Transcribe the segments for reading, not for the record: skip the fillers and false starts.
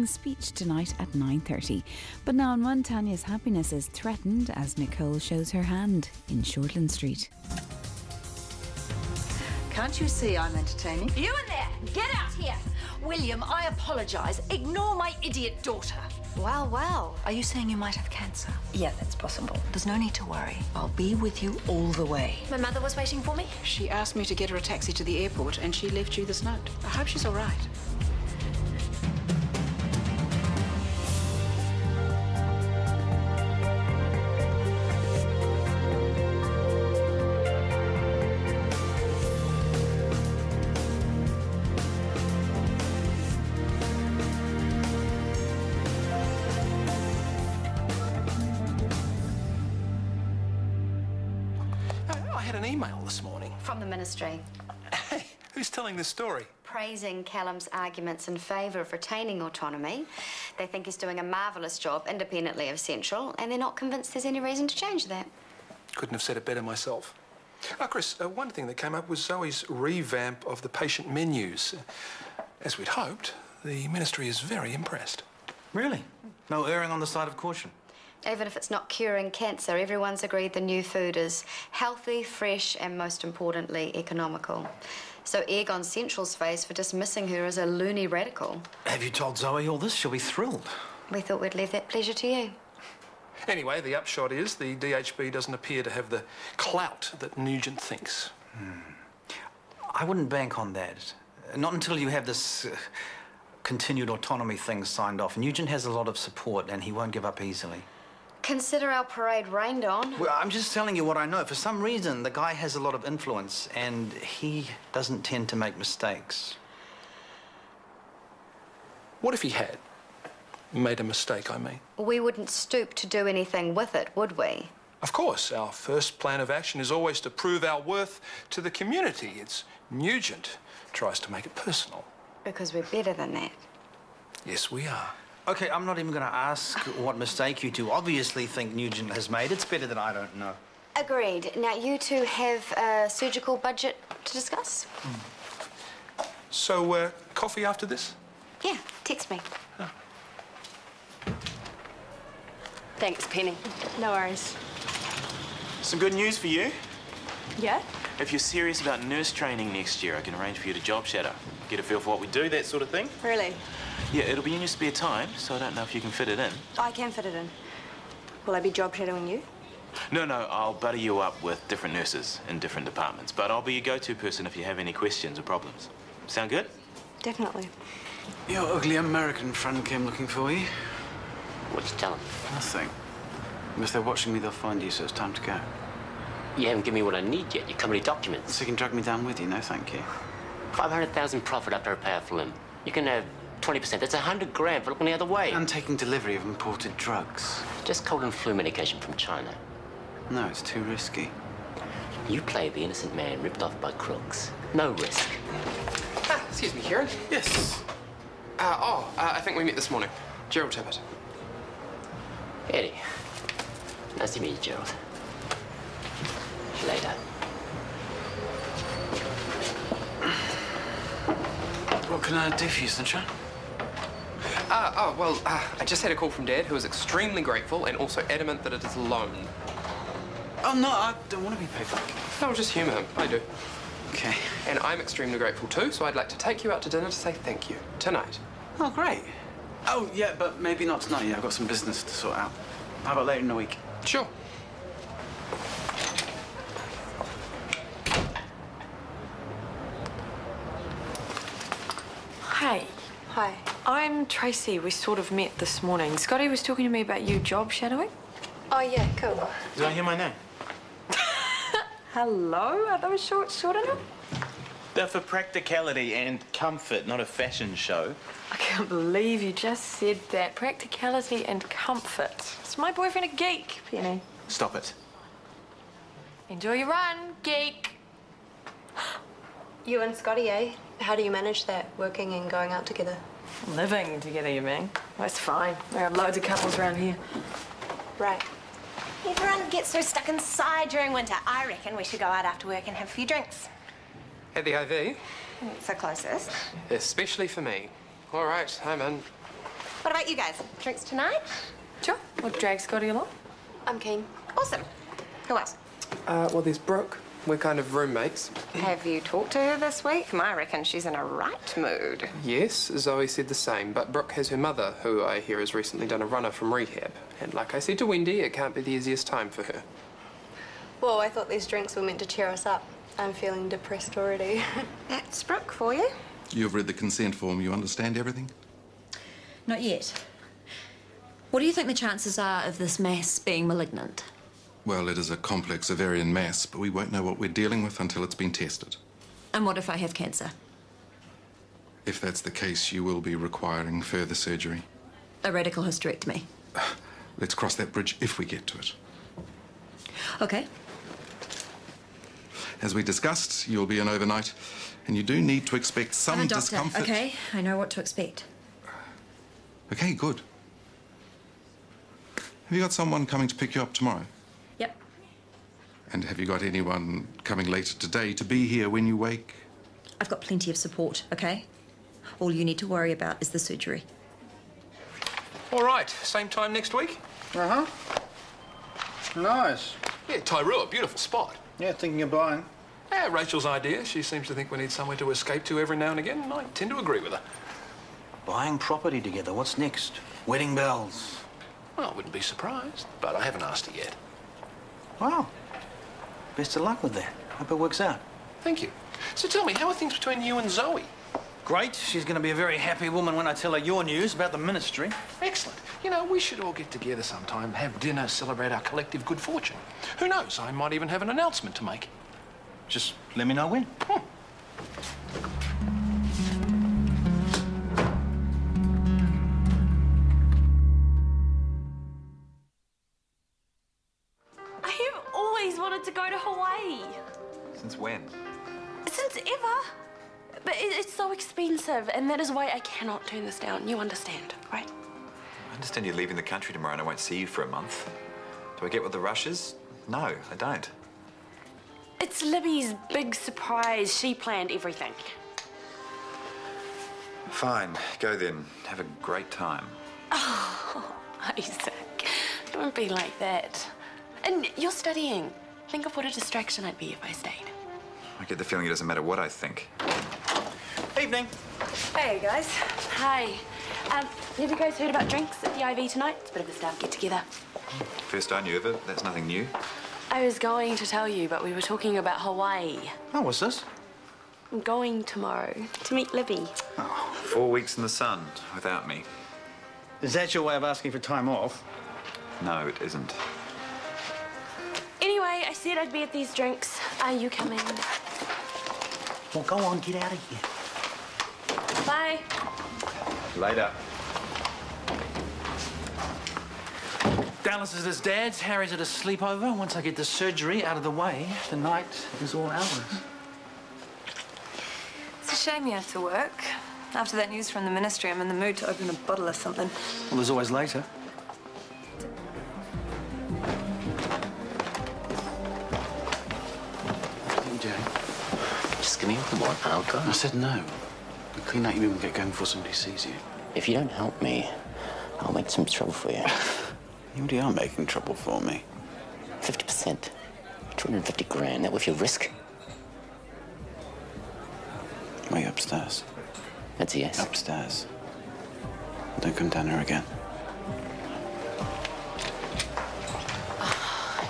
King's speech tonight at 9:30. But now on one, Tanya's happiness is threatened as Nicole shows her hand in Shortland Street. Can't you see I'm entertaining? You in there! Get out here! William, I apologise. Ignore my idiot daughter. Well, well. Are you saying you might have cancer? Yeah, that's possible. There's no need to worry. I'll be with you all the way. My mother was waiting for me. She asked me to get her a taxi to the airport and she left you this note. I hope she's all right. I had an email this morning. From the Ministry. Hey, who's telling this story? Praising Callum's arguments in favour of retaining autonomy. They think he's doing a marvellous job independently of Central, and they're not convinced there's any reason to change that. Couldn't have said it better myself. Chris, one thing that came up was Zoe's revamp of the patient menus. As we'd hoped, the Ministry is very impressed. Really? No erring on the side of caution? Even if it's not curing cancer, everyone's agreed the new food is healthy, fresh, and most importantly, economical. So egg on Central's face for dismissing her as a loony radical. Have you told Zoe all this? She'll be thrilled. We thought we'd leave that pleasure to you. Anyway, the upshot is the DHB doesn't appear to have the clout that Nugent thinks. I wouldn't bank on that. Not until you have this continued autonomy thing signed off. Nugent has a lot of support and he won't give up easily. Consider our parade rained on. Well, I'm just telling you what I know. For some reason, the guy has a lot of influence and he doesn't tend to make mistakes. What if he had made a mistake, I mean? We wouldn't stoop to do anything with it, would we? Of course, our first plan of action is always to prove our worth to the community. It's Nugent tries to make it personal. Because we're better than that. Yes, we are. Okay, I'm not even going to ask what mistake you two obviously think Nugent has made. It's better that I don't know. Agreed. Now, you two have a surgical budget to discuss? So, coffee after this? Yeah, text me. Oh. Thanks, Penny. No worries. Some good news for you. Yeah? If you're serious about nurse training next year, I can arrange for you to job shadow. Get a feel for what we do, that sort of thing. Really? Yeah, it'll be in your spare time, so I don't know if you can fit it in. I can fit it in. Will I be job shadowing you? No, I'll buddy you up with different nurses in different departments, but I'll be your go-to person if you have any questions or problems. Sound good? Definitely. Your ugly American friend came looking for you. What'd you tell them? Nothing. If they're watching me, they'll find you, so it's time to go. You haven't given me what I need yet, your company documents. So you can drag me down with you? No, thank you. 500,000 profit after I pay off for them. You can have 20%. That's 100 grand for looking the other way. And taking delivery of imported drugs. Just cold and flu medication from China. No, it's too risky. You play the innocent man ripped off by crooks. No risk. Excuse me, Kieran. Yes. I think we met this morning. Gerald Tippett. Eddie. Nice to meet you, Gerald. Later. What can I do for you, Sunshine? I just had a call from Dad, who was extremely grateful and also adamant that it is a loan. Oh, no, I don't want to be paid back. I'll just humour him. I do. Okay. And I'm extremely grateful too, so I'd like to take you out to dinner to say thank you. Tonight. Oh, great. Oh, yeah, but maybe not tonight. Yeah, I've got some business to sort out. How about later in the week? Sure. Hey. Hi. I'm Tracy. We sort of met this morning. Scotty was talking to me about you job shadowing. Oh, yeah, cool. Did I hear my name? Hello? Are those shorts short enough? They're for practicality and comfort, not a fashion show. I can't believe you just said that. Practicality and comfort. Is my boyfriend a geek, Penny? Stop it. Enjoy your run, geek. You and Scotty, eh? How do you manage that, working and going out together? Living together, you mean? That's fine. There are loads of couples around here. Right. Everyone gets so stuck inside during winter. I reckon we should go out after work and have a few drinks. At the IV? It's the closest. Especially for me. All right, I'm in. What about you guys? Drinks tonight? Sure. We'll drag Scotty along. I'm keen. Awesome. Who else? Well, there's Brooke. We're kind of roommates. Have you talked to her this week? I reckon she's in a right mood. Yes, Zoe said the same, but Brooke has her mother, who I hear has recently done a runner from rehab. And like I said to Wendy, it can't be the easiest time for her. Well, I thought these drinks were meant to cheer us up. I'm feeling depressed already. That's Brooke for you. You've read the consent form. You understand everything? Not yet. What do you think the chances are of this mass being malignant? Well, it is a complex ovarian mass, but we won't know what we're dealing with until it's been tested. And what if I have cancer? If that's the case, you will be requiring further surgery. A radical hysterectomy. Let's cross that bridge if we get to it. Okay. As we discussed, you'll be an overnight, and you do need to expect some I'm a doctor, discomfort. okay? I know what to expect. Okay, good. Have you got someone coming to pick you up tomorrow? Yep. And have you got anyone coming later today to be here when you wake? I've got plenty of support, okay? All you need to worry about is the surgery. All right, same time next week? Uh-huh. Nice. Yeah, Tairua, beautiful spot. Yeah, thinking of buying. Yeah, Rachel's idea. She seems to think we need somewhere to escape to every now and again, and I tend to agree with her. Buying property together, what's next? Wedding bells. Well, I wouldn't be surprised, but I haven't asked her yet. Wow. Best of luck with that. Hope it works out. Thank you. So tell me, how are things between you and Zoe? Great. She's going to be a very happy woman when I tell her your news about the ministry. Excellent. You know, we should all get together sometime, have dinner, celebrate our collective good fortune. Who knows, I might even have an announcement to make. Just let me know when. I have always wanted to go to Hawaii. Since when? Since ever. But it's so expensive, and that is why I cannot turn this down. You understand, right? I understand you're leaving the country tomorrow and I won't see you for a month. Do I get what the rush is? No, I don't. It's Libby's big surprise. She planned everything. Fine, go then. Have a great time. Oh, Isaac, don't be like that. And you're studying. Think of what a distraction I'd be if I stayed. I get the feeling it doesn't matter what I think. Evening. Hey, guys. Hi. Have you guys heard about drinks at the IV tonight? It's a bit of a staff get-together. First I knew of it, that's nothing new. I was going to tell you, but we were talking about Hawaii. Oh, what's this? I'm going tomorrow to meet Libby. Oh, 4 weeks in the sun without me. Is that your way of asking for time off? No, it isn't. Anyway, I said I'd be at these drinks. Are you coming? Well, go on, get out of here. Bye. Later. Dallas is his dad's, Harry's at a sleepover. Once I get the surgery out of the way, the night is all ours. It's a shame you have to work. After that news from the ministry, I'm in the mood to open a bottle of something. Well, there's always later. What are you doing? Just getting up the what, Alka? I said no. You clean out your room and get going before somebody sees you. If you don't help me, I'll make some trouble for you. You already are making trouble for me. 50%. 250 grand. That worth your risk? Way upstairs. That's a yes. Upstairs. Don't come down here again.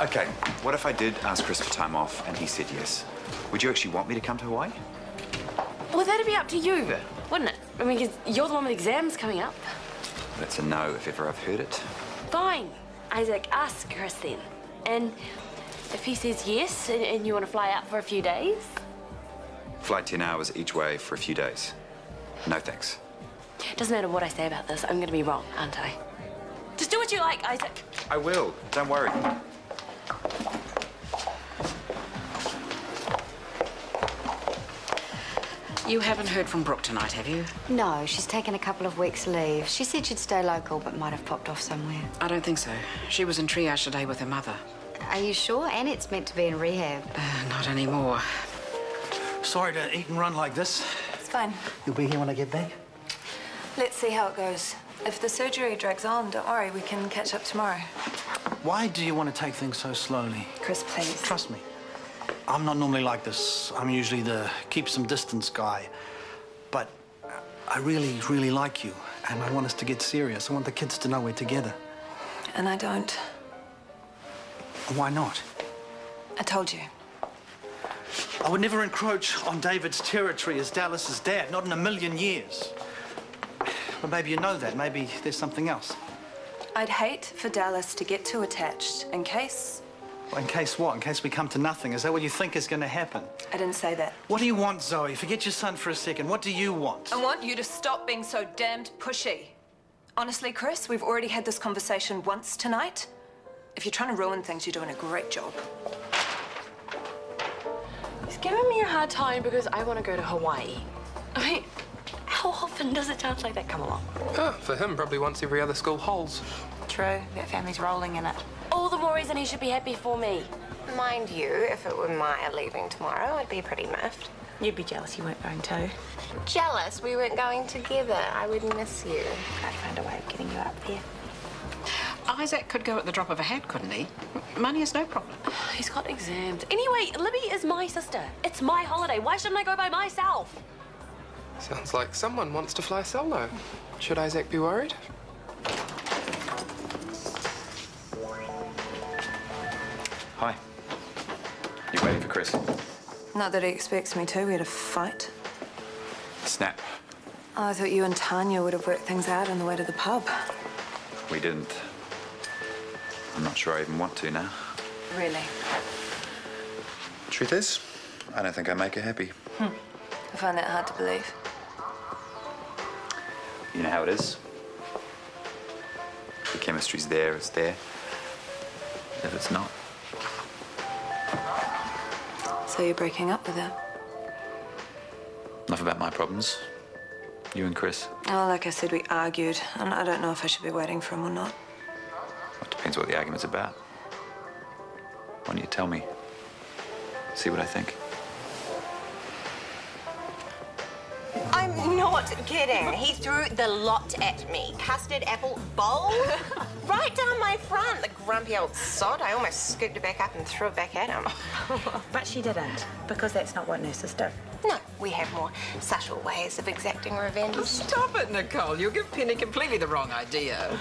Okay, what if I did ask Chris for time off and he said yes? Would you actually want me to come to Hawaii? Well, that'd be up to you, wouldn't it? I mean, 'cause you're the one with exams coming up. That's a no if ever I've heard it. Fine. Isaac, ask Chris then. And if he says yes and you want to fly out for a few days? Fly 10 hours each way for a few days. No thanks. Doesn't matter what I say about this, I'm going to be wrong, aren't I? Just do what you like, Isaac. I will. Don't worry. You haven't heard from Brooke tonight, have you? No, she's taken a couple of weeks' leave. She said she'd stay local, but might have popped off somewhere. I don't think so. She was in triage today with her mother. Are you sure? Annette's meant to be in rehab. Not anymore. Sorry to eat and run like this. It's fine. You'll be here when I get back? Let's see how it goes. If the surgery drags on, don't worry, we can catch up tomorrow. Why do you want to take things so slowly? Chris, please. Trust me. I'm not normally like this. I'm usually the keep some distance guy. But I really, really like you. And I want us to get serious. I want the kids to know we're together. And I don't. Why not? I told you. I would never encroach on David's territory as Dallas's dad, not in a million years. But maybe you know that. Maybe there's something else. I'd hate for Dallas to get too attached in case... Well, in case what? In case we come to nothing? Is that what you think is going to happen? I didn't say that. What do you want, Zoe? Forget your son for a second. What do you want? I want you to stop being so damned pushy. Honestly, Chris, we've already had this conversation once tonight. If you're trying to ruin things, you're doing a great job. He's giving me a hard time because I want to go to Hawaii. I mean, how often does a chance like that come along? Oh, for him, probably once every other school holds. True, that family's rolling in it. All the more reason he should be happy for me. Mind you, if it were Maya leaving tomorrow, I'd be pretty miffed. You'd be jealous you weren't going too. Jealous we weren't going together. I would miss you. I'd find a way of getting you up there. Isaac could go at the drop of a hat, couldn't he? Money is no problem. He's got exams. Anyway, Libby is my sister. It's my holiday. Why shouldn't I go by myself? Sounds like someone wants to fly solo. Should Isaac be worried? Hi. You waiting for Chris? Not that he expects me to. We had a fight. Snap. Oh, I thought you and Tanya would have worked things out on the way to the pub. We didn't. I'm not sure I even want to now. Really? Truth is, I don't think I make her happy. I find that hard to believe. You know how it is. The chemistry's there, it's there. If it's not. So you're breaking up with her? Enough about my problems. You and Chris. Oh, like I said, we argued, and I don't know if I should be waiting for him or not. It depends what the argument's about. Why don't you tell me? See what I think. I'm not kidding. He threw the lot at me. Custard apple bowl. Right down my front. The grumpy old sod. I almost scooped it back up and threw it back at him. But she didn't, because that's not what nurses do. No, we have more subtle ways of exacting revenge. Stop it, Nicole. You'll give Penny completely the wrong idea.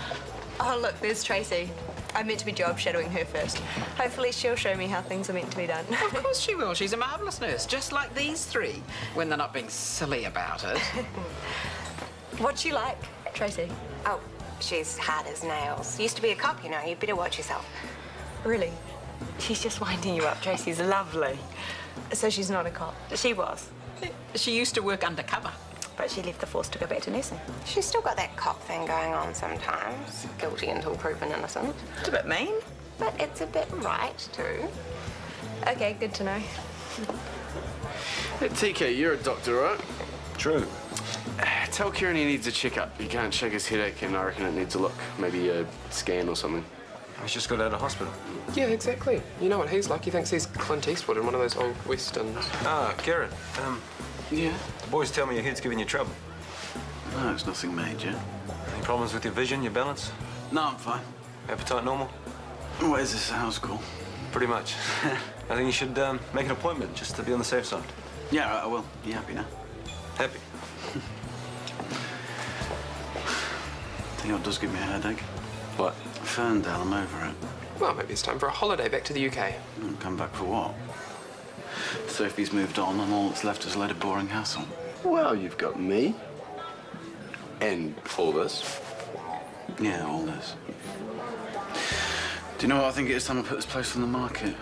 Oh, look, there's Tracy. I'm meant to be job shadowing her first. Hopefully she'll show me how things are meant to be done. Of course she will. She's a marvellous nurse, just like these three, when they're not being silly about it. What's she like, Tracy? Oh, she's hard as nails. Used to be a cop, you know. You better watch yourself. Really? She's just winding you up. Tracy's lovely. So she's not a cop? She was. She used to work undercover. But she left the force to go back to nursing. She's still got that cop thing going on sometimes. Guilty until proven innocent. It's a bit mean. But it's a bit right, too. Okay, good to know. Hey, TK, you're a doctor, right? True. Tell Kieran he needs a checkup. He can't shake his headache, and I reckon it needs a look. Maybe a scan or something. He's just got out of hospital. Yeah, exactly. You know what he's like. He thinks he's Clint Eastwood in one of those old westerns. Ah, Kieran. Yeah? The boys tell me your head's giving you trouble. No, it's nothing major. Any problems with your vision, your balance? No, I'm fine. Appetite normal? What is this house call? Pretty much. I think you should make an appointment just to be on the safe side. Yeah, I will. You happy now? Happy. Tell you what does give me a headache. What? Ferndale, I'm over it. Well, maybe it's time for a holiday back to the UK. Come back for what? Sophie's moved on, and all that's left is a load of boring hassle. Well, you've got me. And all this. Yeah, all this. Do you know what I think it is time to put this place on the market?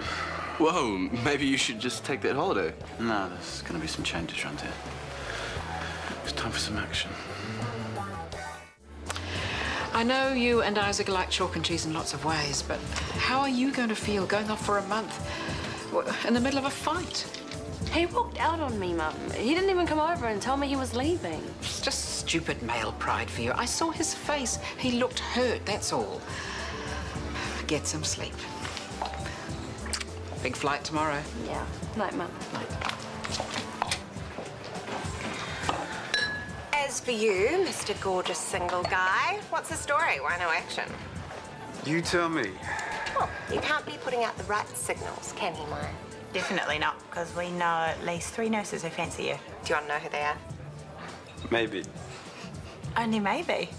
Whoa, maybe you should just take that holiday. No, there's going to be some changes around here. It's time for some action. I know you and Isaac like chalk and cheese in lots of ways, but how are you going to feel going off for a month in the middle of a fight? He walked out on me, Mum. He didn't even come over and tell me he was leaving. It's just stupid male pride for you. I saw his face. He looked hurt, that's all. Get some sleep. Big flight tomorrow. Yeah. Night, Mum. As surprise for you, Mr. Gorgeous Single Guy. What's the story? Why no action? You tell me. Well, you can't be putting out the right signals, can he, Maya? Definitely not, because we know at least 3 nurses who fancy you. Do you want to know who they are? Maybe. Only maybe.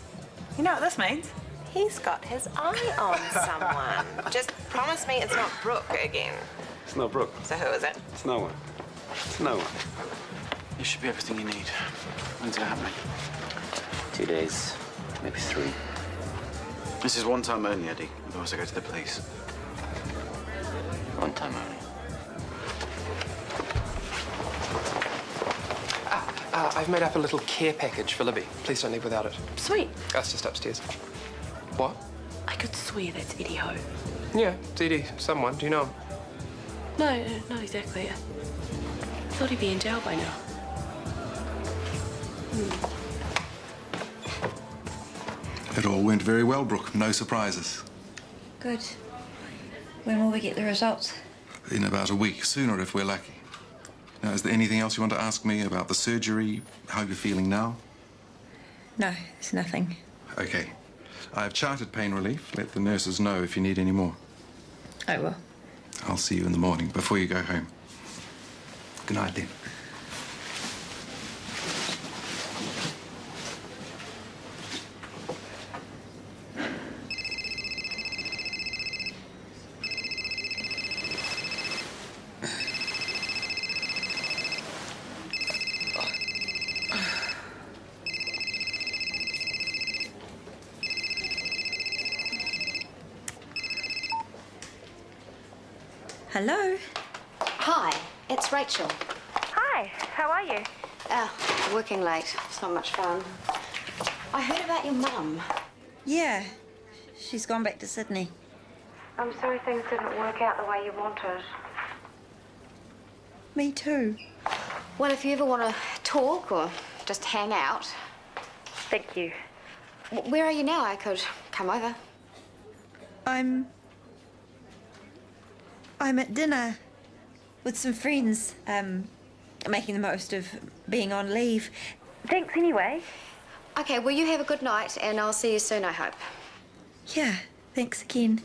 You know what this means? He's got his eye on someone. Just promise me it's not Brooke again. It's not Brooke. So who is it? It's no one. It's no one. You should be everything you need. When's it happening? 2 days, maybe 3. This is one time only, Eddie. Otherwise I go to the police. One time only. I've made up a little care package for Libby. Please don't leave without it. Sweet. It's just upstairs. What? I could swear that's Eddie Ho. Yeah, it's Eddie, someone. Do you know him? No, not exactly. I thought he'd be in jail by now. It all went very well, Brooke. No surprises. Good. When will we get the results? In about a week, sooner if we're lucky. Now, is there anything else you want to ask me about the surgery, how you're feeling now? No, it's nothing. Okay. I've charted pain relief. Let the nurses know if you need any more. I will. I'll see you in the morning before you go home. Good night, then. Hello. Hi, it's Rachel. Hi, how are you? Working late. It's not much fun. I heard about your mum. Yeah, she's gone back to Sydney. I'm sorry things didn't work out the way you wanted. Me too. Well, if you ever want to talk or just hang out. Thank you. Where are you now? I could come over. I'm at dinner with some friends, making the most of being on leave. Thanks anyway. Okay, well, you have a good night, and I'll see you soon, I hope. Yeah, thanks again.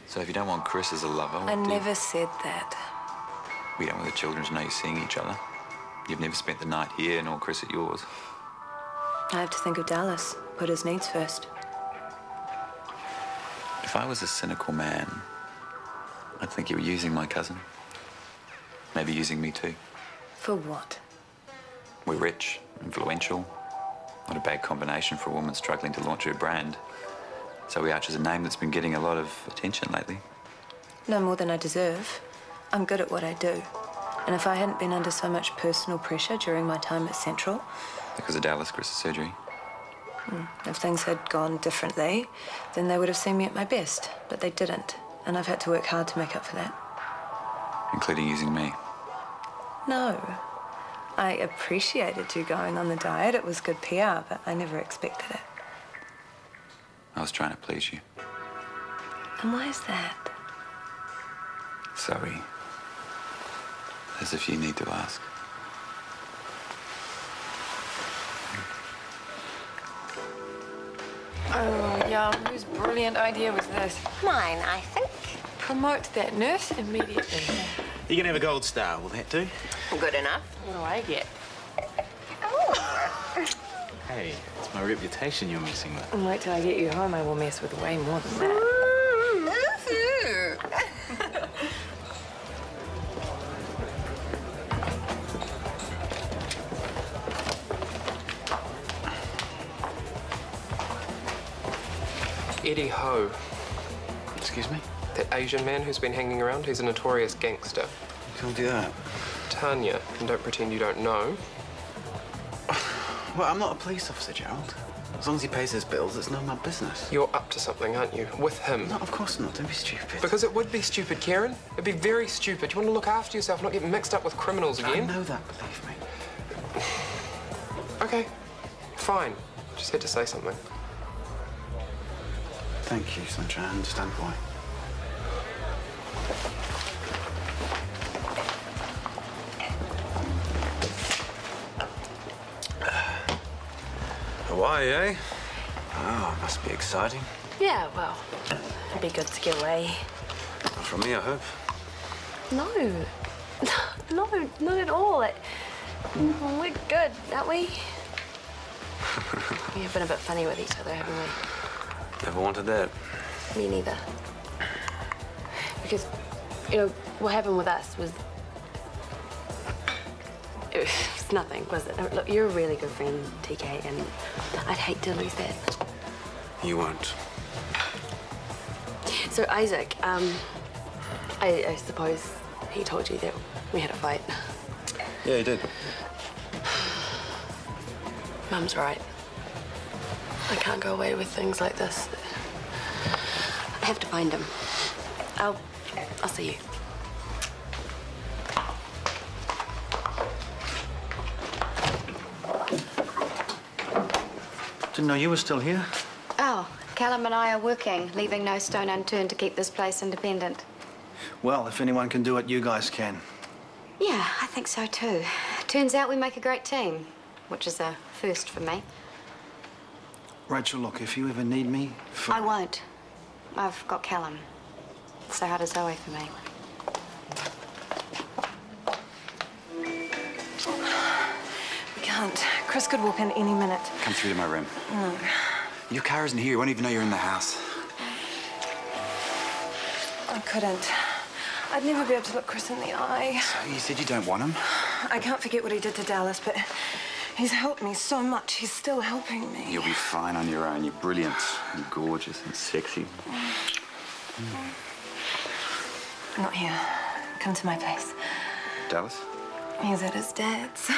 So if you don't want Chris as a lover, I never said that. we don't want the children to know you're seeing each other. You've never spent the night here, nor Chris at yours. I have to think of Dallas. Put his needs first. If I was a cynical man, I'd think you were using my cousin. Maybe using me too. For what? We're rich, influential. Not a bad combination for a woman struggling to launch her brand. So we Arch is a name that's been getting a lot of attention lately. No more than I deserve. I'm good at what I do. And if I hadn't been under so much personal pressure during my time at Central... Because of Dallas, Chris's surgery. If things had gone differently, then they would have seen me at my best. But they didn't. And I've had to work hard to make up for that. Including using me. No. I appreciated you going on the diet. It was good PR, but I never expected it. I was trying to please you. And why is that? Sorry. As if you need to ask. Oh, yeah, whose brilliant idea was this? Mine, I think. Promote that nurse immediately. You can have a gold star, will that do? Good enough. What do I get? Hey, it's my reputation you're messing with. And wait till I get you home, I will mess with way more than that. Eddie Ho. Excuse me? That Asian man who's been hanging around, he's a notorious gangster. Who told you that? Tanya, and don't pretend you don't know. Well, I'm not a police officer, Gerald. As long as he pays his bills, it's none of my business. You're up to something, aren't you? With him. No, of course not. Don't be stupid. Because it would be stupid, Karen. It'd be very stupid. You want to look after yourself, not get mixed up with criminals again. I know that, believe me. Okay, fine. Just had to say something. Thank you, Sunshine. I understand why. Hawaii, eh? Oh, must be exciting. Yeah, well, it'd be good to get away. Not from me, I hope. No. No, not at all. We're good, aren't we? We've been a bit funny with each other, haven't we? Never wanted that. Me neither. Because, you know, what happened with us was... It was nothing, was it? Look, you're a really good friend, TK, and I'd hate to lose that. You won't. So, Isaac, I suppose he told you that we had a fight. Yeah, he did. Mum's right. I can't go away with things like this. I have to find him. I'll see you. Didn't know you were still here. Oh, Callum and I are working, leaving no stone unturned to keep this place independent. Well, if anyone can do it, you guys can. Yeah, I think so too. Turns out we make a great team, which is a first for me. Rachel, look, if you ever need me for... I won't. I've got Callum. So how does Zoe for me? We can't. Chris could walk in any minute. Come through to my room. No. Your car isn't here. You won't even know you're in the house. I couldn't. I'd never be able to look Chris in the eye. So you said you don't want him? I can't forget what he did to Dallas, but he's helped me so much. He's still helping me. You'll be fine on your own. You're brilliant and gorgeous and sexy. Not here. Come to my place. Dallas? He's at his dad's.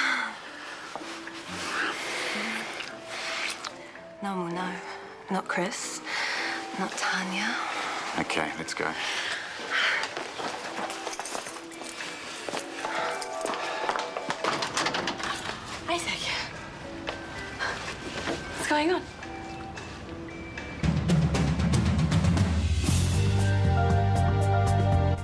No, no. Not Chris. Not Tanya. Okay, let's go. Isaac. What's going on?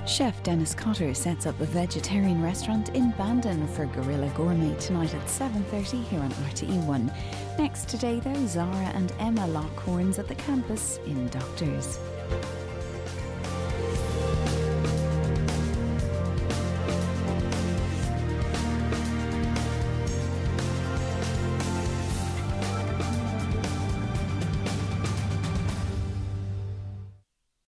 Chef Dennis Cotter sets up a vegetarian restaurant in Bandon for Gorilla Gourmet tonight at 7:30 here on RTE1. Next today, though, Zara and Emma lock horns at the campus in Doctors.